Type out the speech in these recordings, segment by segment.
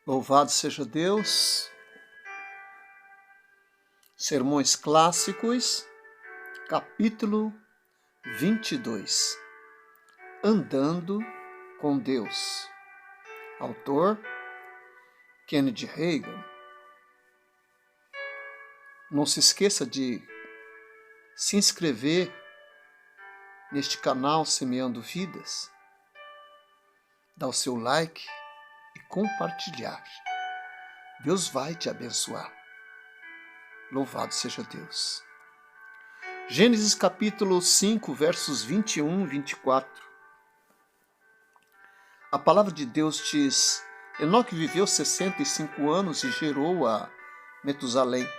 Louvado seja Deus. Sermões Clássicos, capítulo 22. Andando com Deus. Autor, Kenneth Hagin. Não se esqueça de se inscrever neste canal Semeando Vidas, dar o seu like e compartilhar. Deus vai te abençoar. Louvado seja Deus. Gênesis capítulo 5, versos 21 e 24. A palavra de Deus diz: Enoque viveu 65 anos e gerou a Metusalém.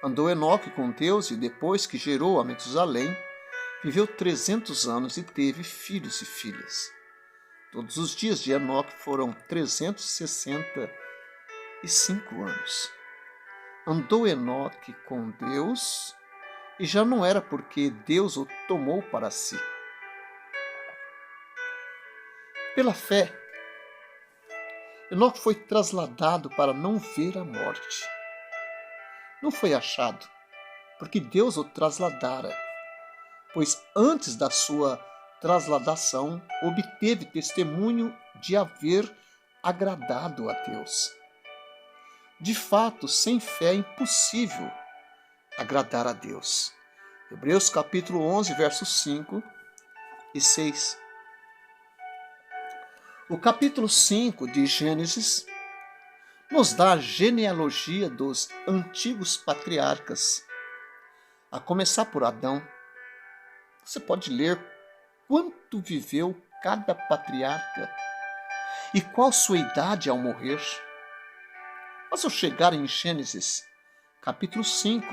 Andou Enoque com Deus e depois que gerou a Metusalém, viveu 300 anos e teve filhos e filhas. Todos os dias de Enoque foram 365 anos. Andou Enoque com Deus e já não era porque Deus o tomou para si. Pela fé, Enoque foi trasladado para não ver a morte. Não foi achado, porque Deus o trasladara, pois antes da sua trasladação obteve testemunho de haver agradado a Deus. De fato, sem fé é impossível agradar a Deus. Hebreus capítulo 11, versos 5 e 6. O capítulo 5 de Gênesis nos dá a genealogia dos antigos patriarcas, a começar por Adão. Você pode ler quanto viveu cada patriarca e qual sua idade ao morrer. Mas ao chegar em Gênesis, capítulo 5,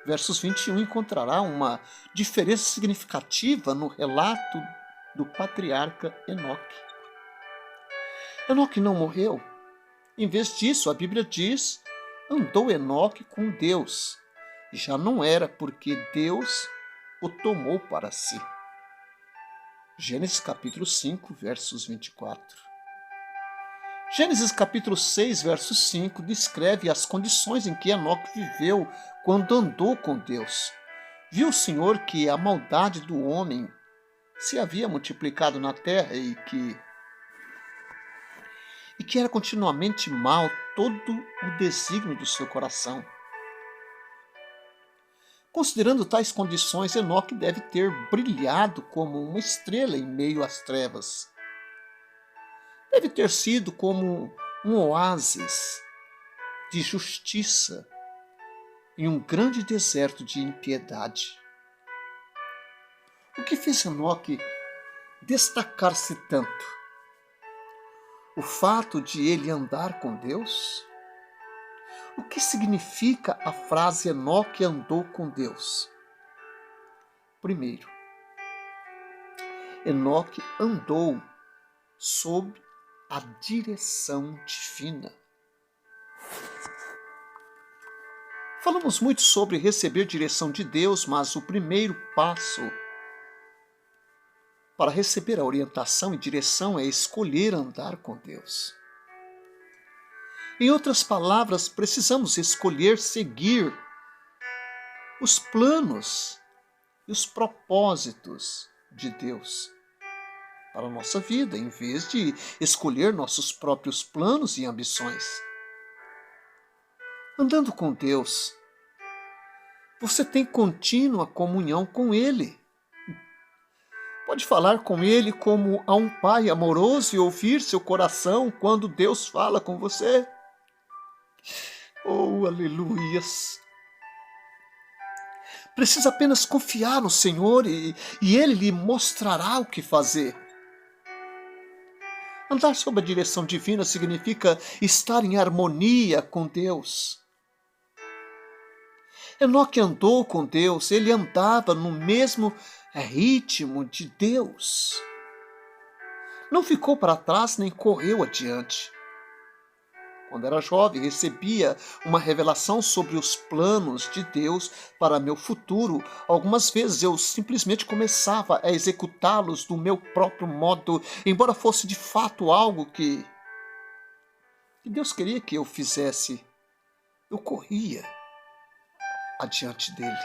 versos 21, encontrará uma diferença significativa no relato do patriarca Enoque. Enoque não morreu. Em vez disso, a Bíblia diz: andou Enoque com Deus, e já não era porque Deus o tomou para si. Gênesis capítulo 5, versos 24. Gênesis capítulo 6, verso 5, descreve as condições em que Enoque viveu quando andou com Deus. Viu o Senhor que a maldade do homem se havia multiplicado na terra e que era continuamente mal todo o desígnio do seu coração. Considerando tais condições, Enoque deve ter brilhado como uma estrela em meio às trevas. Deve ter sido como um oásis de justiça em um grande deserto de impiedade. O que fez Enoque destacar-se tanto? O fato de ele andar com Deus? O que significa a frase Enoque andou com Deus? Primeiro, Enoque andou sob a direção divina. Falamos muito sobre receber direção de Deus, mas o primeiro passo para receber a orientação e direção é escolher andar com Deus. Em outras palavras, precisamos escolher seguir os planos e os propósitos de Deus para a nossa vida, em vez de escolher nossos próprios planos e ambições. Andando com Deus, você tem contínua comunhão com Ele. Pode falar com Ele como a um pai amoroso e ouvir seu coração quando Deus fala com você. Oh, aleluias! Precisa apenas confiar no Senhor e Ele lhe mostrará o que fazer. Andar sob a direção divina significa estar em harmonia com Deus. Enoque andou com Deus, ele andava no mesmo ritmo de Deus. Não ficou para trás nem correu adiante. Quando era jovem, recebia uma revelação sobre os planos de Deus para meu futuro. Algumas vezes eu simplesmente começava a executá-los do meu próprio modo, embora fosse de fato algo que que Deus queria que eu fizesse, eu corria adiante dele.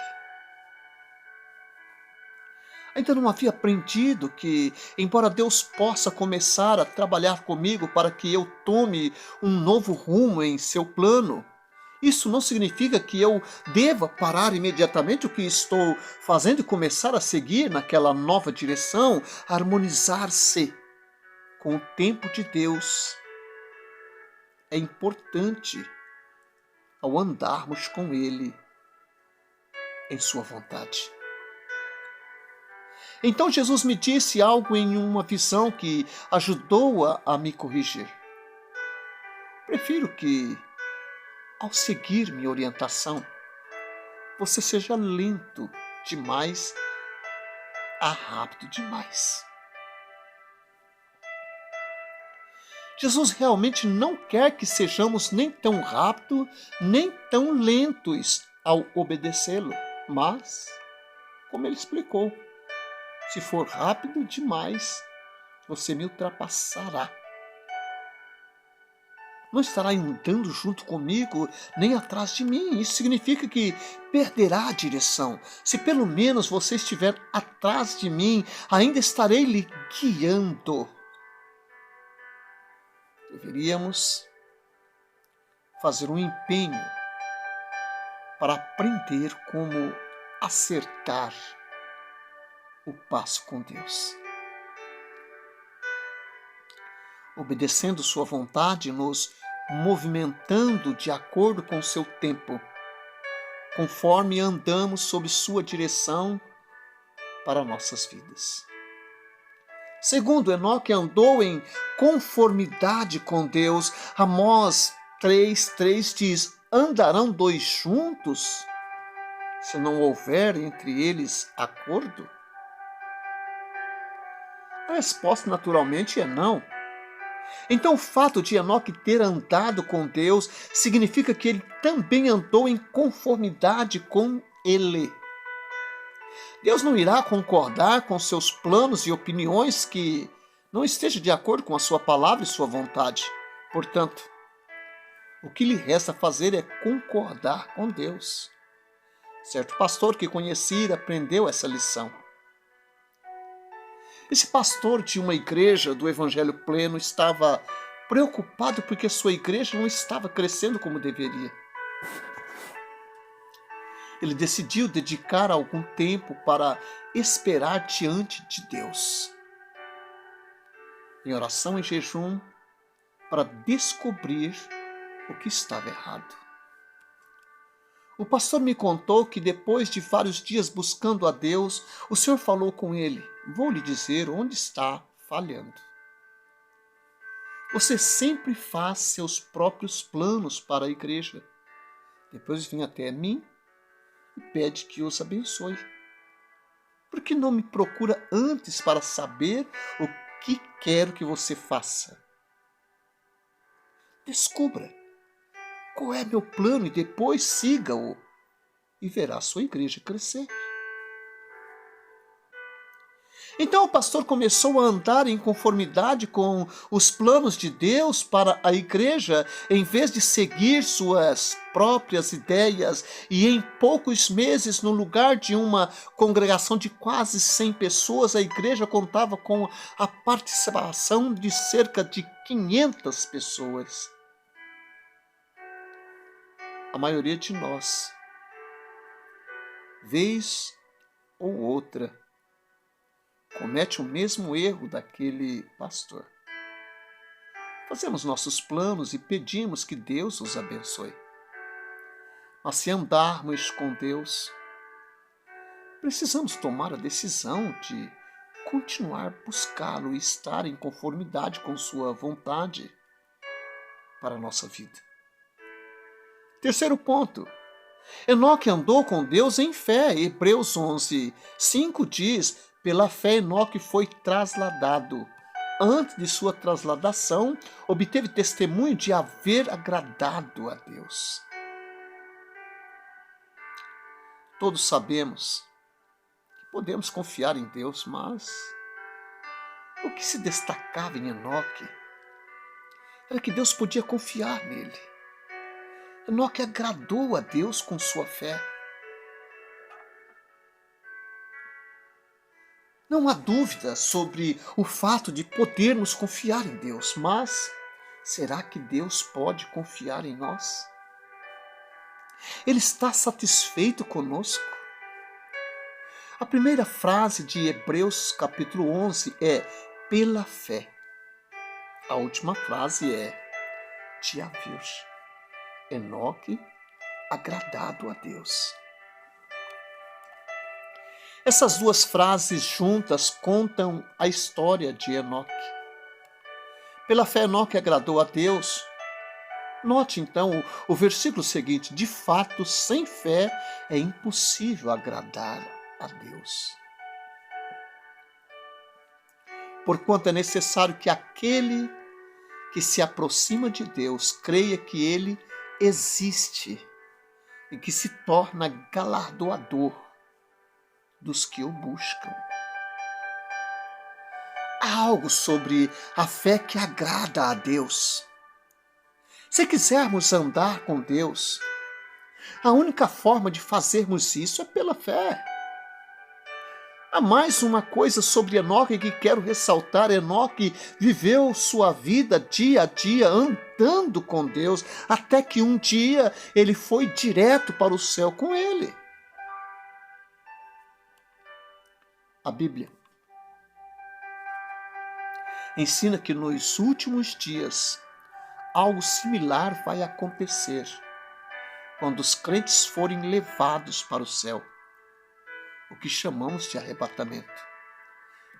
Ainda não havia aprendido que, embora Deus possa começar a trabalhar comigo para que eu tome um novo rumo em seu plano, isso não significa que eu deva parar imediatamente o que estou fazendo e começar a seguir naquela nova direção, harmonizar-se com o tempo de Deus. É importante ao andarmos com Ele em sua vontade. Então Jesus me disse algo em uma visão que ajudou a me corrigir. Prefiro que, ao seguir minha orientação, você seja lento demais a rápido demais. Jesus realmente não quer que sejamos nem tão rápidos, nem tão lentos ao obedecê-lo. Mas, como ele explicou, se for rápido demais, você me ultrapassará. Não estará andando junto comigo, nem atrás de mim. Isso significa que perderá a direção. Se pelo menos você estiver atrás de mim, ainda estarei lhe guiando. Deveríamos fazer um empenho para aprender como acertar o passo com Deus. Obedecendo sua vontade, nos movimentando de acordo com seu tempo, conforme andamos sob sua direção para nossas vidas. Segundo, Enoque andou em conformidade com Deus. Amós 3:3 diz: andarão dois juntos, se não houver entre eles acordo? A resposta, naturalmente, é não. Então, o fato de Enoque ter andado com Deus significa que ele também andou em conformidade com Ele. Deus não irá concordar com seus planos e opiniões que não estejam de acordo com a sua palavra e sua vontade. Portanto, o que lhe resta fazer é concordar com Deus. Certo pastor que conheci aprendeu essa lição. Esse pastor de uma igreja do Evangelho Pleno estava preocupado porque sua igreja não estava crescendo como deveria. Ele decidiu dedicar algum tempo para esperar diante de Deus, em oração e jejum, para descobrir o que estava errado. O pastor me contou que depois de vários dias buscando a Deus, o Senhor falou com ele: vou lhe dizer onde está falhando. Você sempre faz seus próprios planos para a igreja. Depois vem até mim e pede que os abençoe. Por que não me procura antes para saber o que quero que você faça? Descubra qual é meu plano e depois siga-o e verá sua igreja crescer. Então o pastor começou a andar em conformidade com os planos de Deus para a igreja, em vez de seguir suas próprias ideias, e em poucos meses, no lugar de uma congregação de quase 100 pessoas, a igreja contava com a participação de cerca de 500 pessoas. A maioria de nós, vez ou outra, comete o mesmo erro daquele pastor. Fazemos nossos planos e pedimos que Deus os abençoe. Mas se andarmos com Deus, precisamos tomar a decisão de continuar buscá-lo e estar em conformidade com sua vontade para a nossa vida. Terceiro ponto. Enoque andou com Deus em fé. Hebreus 11:5 diz: pela fé Enoque foi trasladado. Antes de sua trasladação, obteve testemunho de haver agradado a Deus. Todos sabemos que podemos confiar em Deus, mas o que se destacava em Enoque era que Deus podia confiar nele. Enoque agradou a Deus com sua fé. Não há dúvida sobre o fato de podermos confiar em Deus, mas será que Deus pode confiar em nós? Ele está satisfeito conosco? A primeira frase de Hebreus capítulo 11 é pela fé. A última frase é de haver Enoque agradado a Deus. Essas duas frases juntas contam a história de Enoque. Pela fé, Enoque agradou a Deus. Note então o versículo seguinte: de fato, sem fé é impossível agradar a Deus. Porquanto é necessário que aquele que se aproxima de Deus creia que Ele existe e que se torna galardoador dos que o buscam. Há algo sobre a fé que agrada a Deus. Se quisermos andar com Deus, a única forma de fazermos isso é pela fé. Há mais uma coisa sobre Enoque que quero ressaltar. Enoque viveu sua vida dia a dia andando com Deus, até que um dia ele foi direto para o céu com ele. A Bíblia ensina que nos últimos dias algo similar vai acontecer quando os crentes forem levados para o céu, o que chamamos de arrebatamento.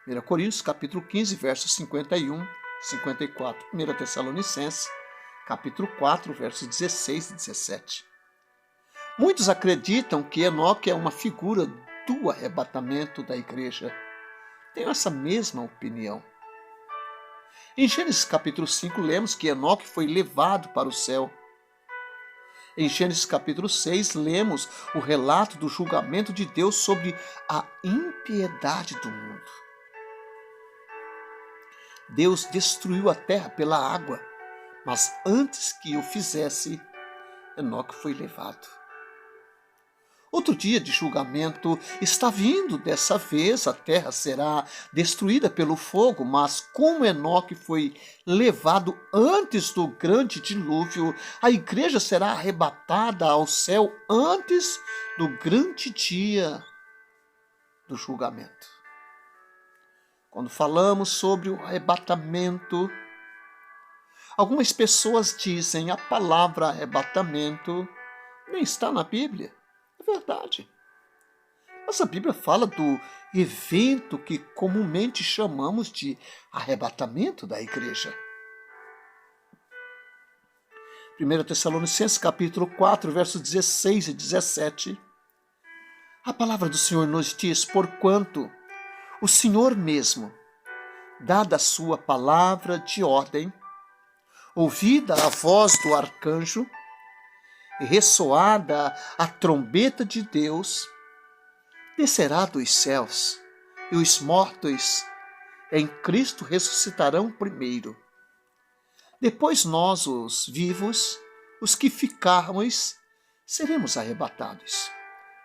1 Coríntios capítulo 15, versos 51, 54. 1 Tessalonicenses capítulo 4, versos 16 e 17. Muitos acreditam que Enoque é uma figura do arrebatamento da igreja. Tenho essa mesma opinião. Em Gênesis capítulo 5, lemos que Enoque foi levado para o céu. Em Gênesis capítulo 6, lemos o relato do julgamento de Deus sobre a impiedade do mundo. Deus destruiu a terra pela água, mas antes que o fizesse, Enoque foi levado. Outro dia de julgamento está vindo. Dessa vez a terra será destruída pelo fogo, mas como Enoque foi levado antes do grande dilúvio, a igreja será arrebatada ao céu antes do grande dia do julgamento. Quando falamos sobre o arrebatamento, algumas pessoas dizem a palavra arrebatamento nem está na Bíblia. É verdade. Mas a Bíblia fala do evento que comumente chamamos de arrebatamento da igreja. 1 Tessalonicenses capítulo 4, versos 16 e 17. A palavra do Senhor nos diz: porquanto o Senhor mesmo, dada a sua palavra de ordem, ouvida a voz do arcanjo, e ressoada a trombeta de Deus, descerá dos céus, e os mortos em Cristo ressuscitarão primeiro. Depois nós, os vivos, os que ficarmos, seremos arrebatados,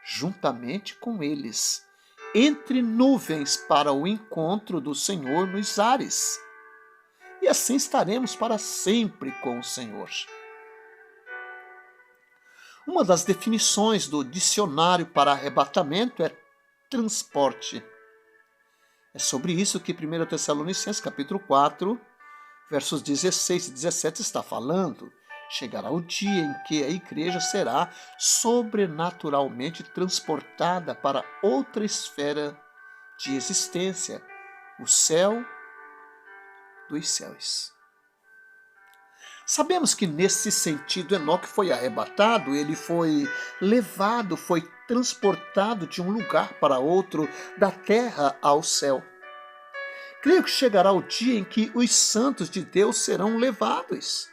juntamente com eles, entre nuvens para o encontro do Senhor nos ares. E assim estaremos para sempre com o Senhor. Uma das definições do dicionário para arrebatamento é transporte. É sobre isso que 1 Tessalonicenses capítulo 4, versos 16 e 17 está falando. Chegará o dia em que a igreja será sobrenaturalmente transportada para outra esfera de existência, o céu dos céus. Sabemos que nesse sentido Enoque foi arrebatado, ele foi levado, foi transportado de um lugar para outro, da terra ao céu. Creio que chegará o dia em que os santos de Deus serão levados.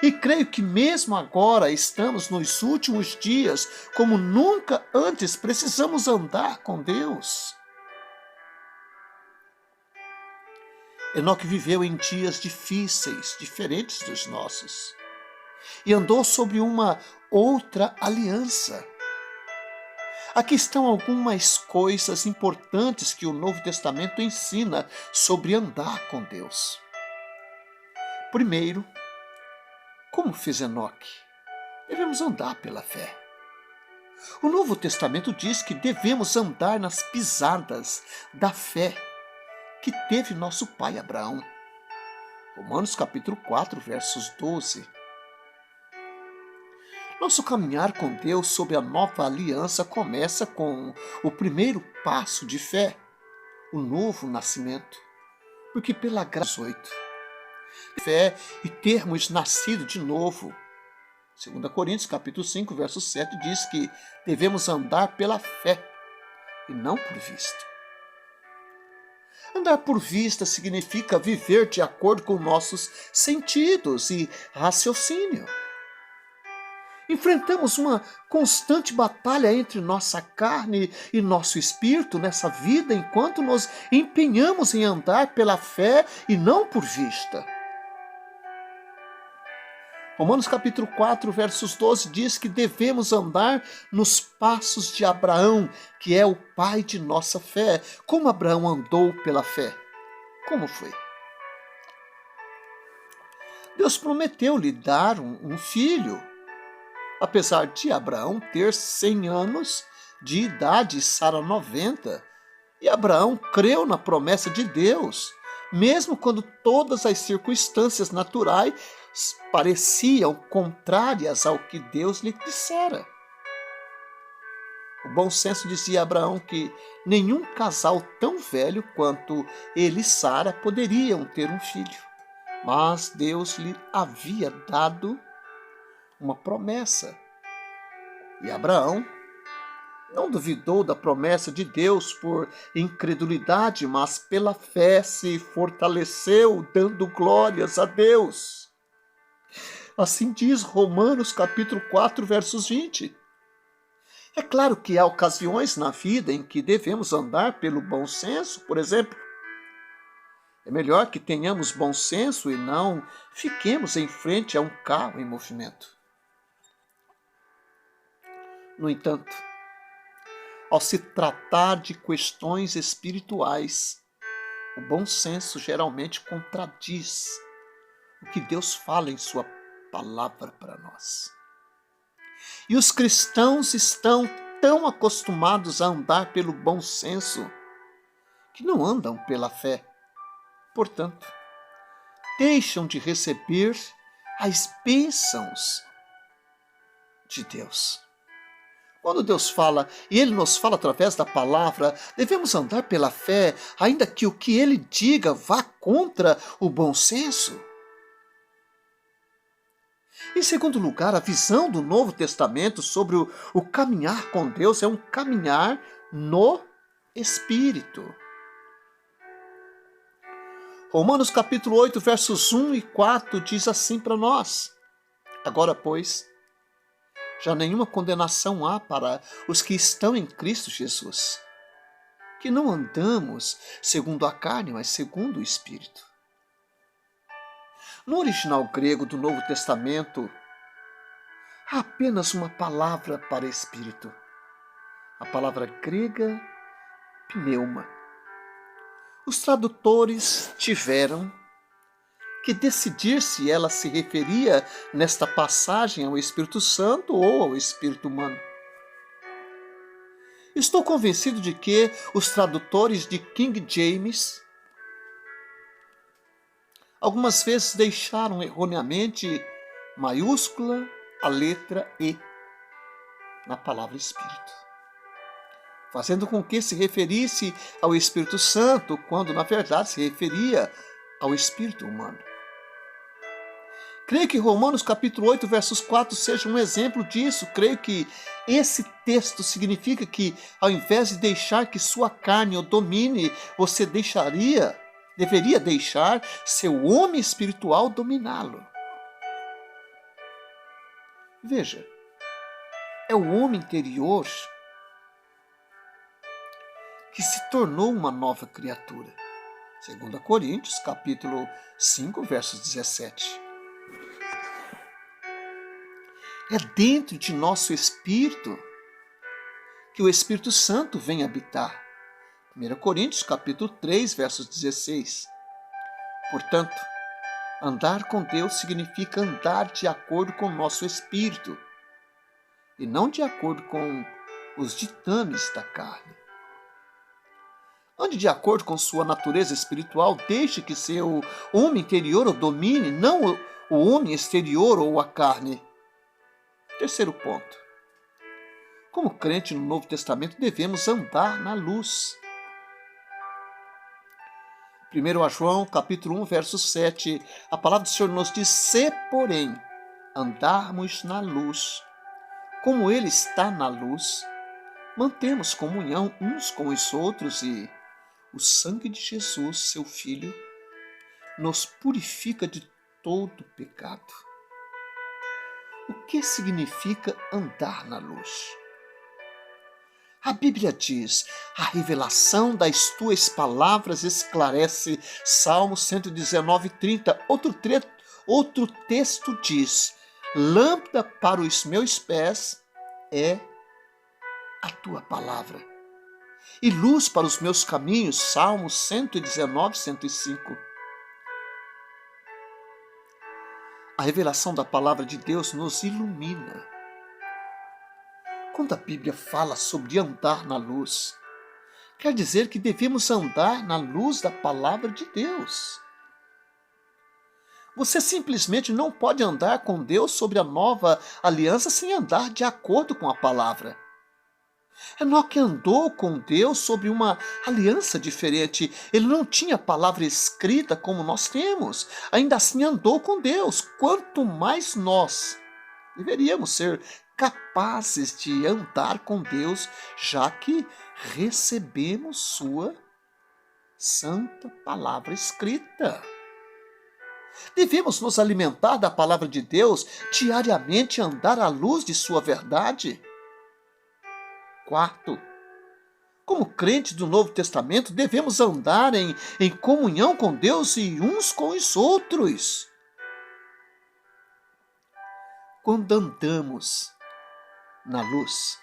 E creio que mesmo agora estamos nos últimos dias, como nunca antes precisamos andar com Deus. Enoque viveu em dias difíceis, diferentes dos nossos, e andou sobre uma outra aliança. Aqui estão algumas coisas importantes que o Novo Testamento ensina sobre andar com Deus. Primeiro, como fez Enoque, devemos andar pela fé. O Novo Testamento diz que devemos andar nas pisadas da fé que teve nosso pai Abraão. Romanos capítulo 4, versos 12. Nosso caminhar com Deus sob a nova aliança começa com o primeiro passo de fé, o novo nascimento. Porque pela graça, 8, fé e termos nascido de novo. 2 Coríntios capítulo 5, verso 7 diz que devemos andar pela fé e não por vista. Andar por vista significa viver de acordo com nossos sentidos e raciocínio. Enfrentamos uma constante batalha entre nossa carne e nosso espírito nessa vida enquanto nos empenhamos em andar pela fé e não por vista. Romanos capítulo 4, versos 12 diz que devemos andar nos passos de Abraão, que é o pai de nossa fé. Como Abraão andou pela fé? Como foi? Deus prometeu lhe dar um filho. Apesar de Abraão ter 100 anos de idade e Sara 90, e Abraão creu na promessa de Deus, mesmo quando todas as circunstâncias naturais pareciam contrárias ao que Deus lhe dissera. O bom senso dizia a Abraão que nenhum casal tão velho quanto ele e Sara poderiam ter um filho, mas Deus lhe havia dado uma promessa. E Abraão não duvidou da promessa de Deus por incredulidade, mas pela fé se fortaleceu, dando glórias a Deus. Assim diz Romanos capítulo 4, versos 20. É claro que há ocasiões na vida em que devemos andar pelo bom senso, por exemplo. É melhor que tenhamos bom senso e não fiquemos em frente a um carro em movimento. No entanto, ao se tratar de questões espirituais, o bom senso geralmente contradiz o que Deus fala em sua palavra para nós. E os cristãos estão tão acostumados a andar pelo bom senso que não andam pela fé. Portanto, deixam de receber as bênçãos de Deus. Quando Deus fala, e Ele nos fala através da palavra, devemos andar pela fé, ainda que o que Ele diga vá contra o bom senso. Em segundo lugar, a visão do Novo Testamento sobre o caminhar com Deus é um caminhar no Espírito. Romanos capítulo 8, versos 1 e 4 diz assim para nós: Agora, pois, já nenhuma condenação há para os que estão em Cristo Jesus, que não andamos segundo a carne, mas segundo o Espírito. No original grego do Novo Testamento, há apenas uma palavra para Espírito, a palavra grega pneuma. Os tradutores tiveram que decidir se ela se referia nesta passagem ao Espírito Santo ou ao Espírito humano. Estou convencido de que os tradutores de King James algumas vezes deixaram erroneamente maiúscula a letra E na palavra Espírito, fazendo com que se referisse ao Espírito Santo, quando na verdade se referia ao Espírito humano. Creio que Romanos capítulo 8, versos 4 seja um exemplo disso. Creio que esse texto significa que, ao invés de deixar que sua carne o domine, você deveria deixar seu homem espiritual dominá-lo. Veja, é o homem interior que se tornou uma nova criatura. 2 Coríntios, capítulo 5, versos 17. É dentro de nosso espírito que o Espírito Santo vem habitar. 1 Coríntios, capítulo 3, versos 16. Portanto, andar com Deus significa andar de acordo com o nosso espírito e não de acordo com os ditames da carne. Ande de acordo com sua natureza espiritual, deixe que seu homem interior o domine, não o homem exterior ou a carne. Terceiro ponto. Como crente no Novo Testamento, devemos andar na luz. 1 João, capítulo 1, verso 7, a palavra do Senhor nos diz: se, porém, andarmos na luz, como Ele está na luz, mantemos comunhão uns com os outros e o sangue de Jesus, seu Filho, nos purifica de todo pecado. O que significa andar na luz? A Bíblia diz: a revelação das tuas palavras esclarece. Salmo 119:30. Outro texto diz: lâmpada para os meus pés é a tua palavra e luz para os meus caminhos. Salmo 119:105. A revelação da palavra de Deus nos ilumina. Quando a Bíblia fala sobre andar na luz, quer dizer que devemos andar na luz da palavra de Deus. Você simplesmente não pode andar com Deus sobre a nova aliança sem andar de acordo com a palavra. Enoque andou com Deus sobre uma aliança diferente. Ele não tinha palavra escrita como nós temos. Ainda assim andou com Deus. Quanto mais nós deveríamos ser capazes de andar com Deus, já que recebemos sua santa palavra escrita. Devemos nos alimentar da palavra de Deus diariamente, andar à luz de sua verdade. Quarto, como crentes do Novo Testamento, devemos andar em comunhão com Deus e uns com os outros. Quando andamos na luz,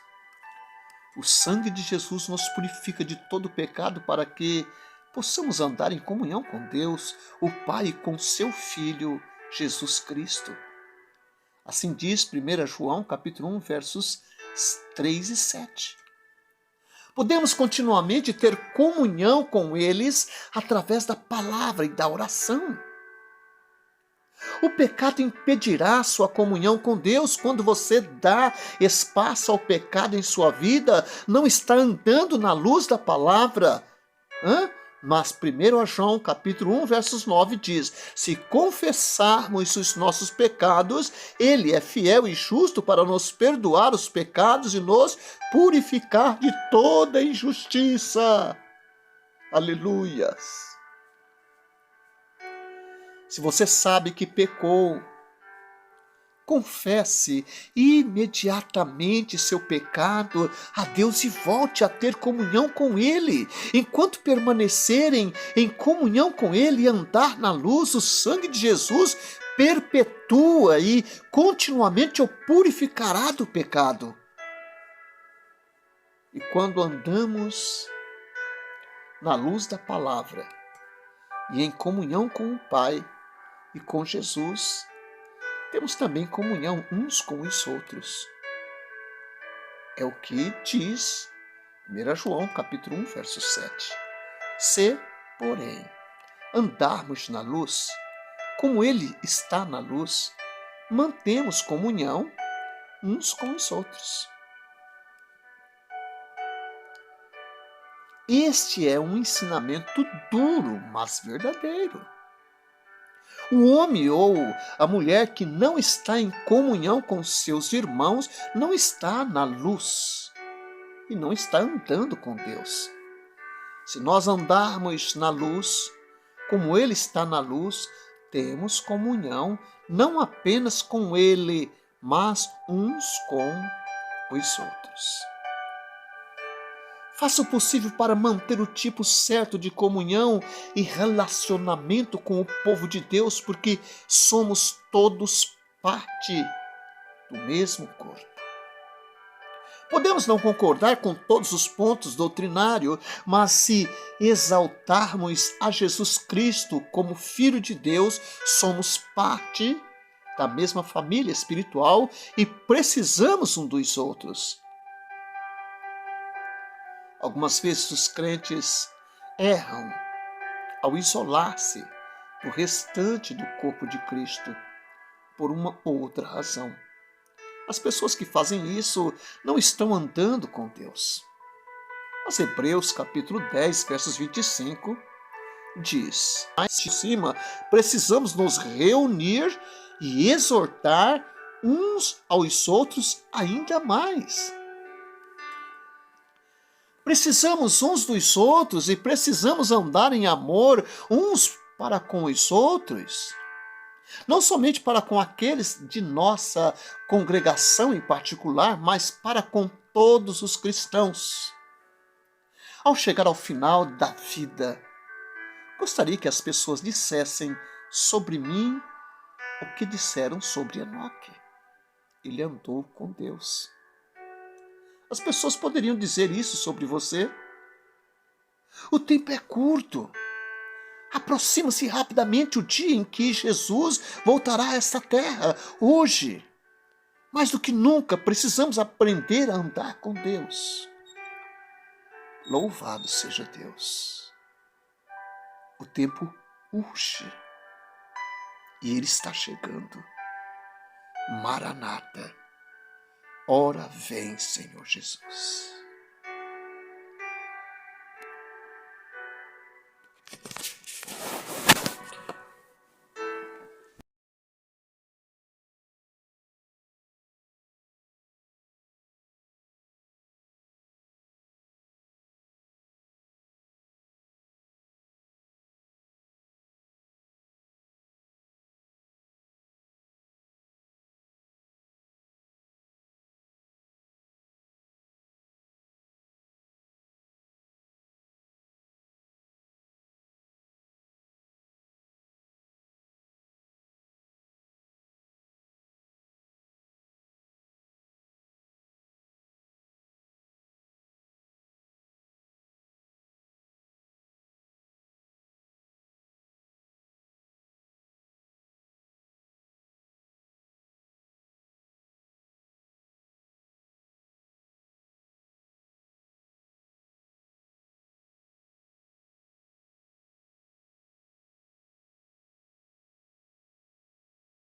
o sangue de Jesus nos purifica de todo pecado para que possamos andar em comunhão com Deus, o Pai, e com seu Filho, Jesus Cristo. Assim diz 1 João, capítulo 1, versos 3 e 7. Podemos continuamente ter comunhão com eles através da palavra e da oração. O pecado impedirá sua comunhão com Deus. Quando você dá espaço ao pecado em sua vida, não está andando na luz da palavra. Mas 1 João, capítulo 1, versos 9 diz: se confessarmos os nossos pecados, Ele é fiel e justo para nos perdoar os pecados e nos purificar de toda injustiça. Aleluias! Se você sabe que pecou, confesse imediatamente seu pecado a Deus e volte a ter comunhão com Ele. Enquanto permanecerem em comunhão com Ele e andar na luz, o sangue de Jesus perpetua e continuamente o purificará do pecado. E quando andamos na luz da palavra e em comunhão com o Pai e com Jesus, temos também comunhão uns com os outros. É o que diz 1 João, capítulo 1, verso 7. Se, porém, andarmos na luz, como Ele está na luz, mantemos comunhão uns com os outros. Este é um ensinamento duro, mas verdadeiro. O homem ou a mulher que não está em comunhão com seus irmãos não está na luz e não está andando com Deus. Se nós andarmos na luz, como Ele está na luz, temos comunhão não apenas com Ele, mas uns com os outros. Faça o possível para manter o tipo certo de comunhão e relacionamento com o povo de Deus, porque somos todos parte do mesmo corpo. Podemos não concordar com todos os pontos doutrinários, mas se exaltarmos a Jesus Cristo como Filho de Deus, somos parte da mesma família espiritual e precisamos um dos outros. Algumas vezes os crentes erram ao isolar-se do restante do corpo de Cristo por uma outra razão. As pessoas que fazem isso não estão andando com Deus. Mas Hebreus capítulo 10, versos 25, diz: mais de cima, precisamos nos reunir e exortar uns aos outros ainda mais. Precisamos uns dos outros e precisamos andar em amor uns para com os outros. Não somente para com aqueles de nossa congregação em particular, mas para com todos os cristãos. Ao chegar ao final da vida, gostaria que as pessoas dissessem sobre mim o que disseram sobre Enoque. Ele andou com Deus. As pessoas poderiam dizer isso sobre você? O tempo é curto. Aproxima-se rapidamente o dia em que Jesus voltará a esta terra. Hoje, mais do que nunca, precisamos aprender a andar com Deus. Louvado seja Deus. O tempo urge e Ele está chegando. Maranata. Ora vem, Senhor Jesus.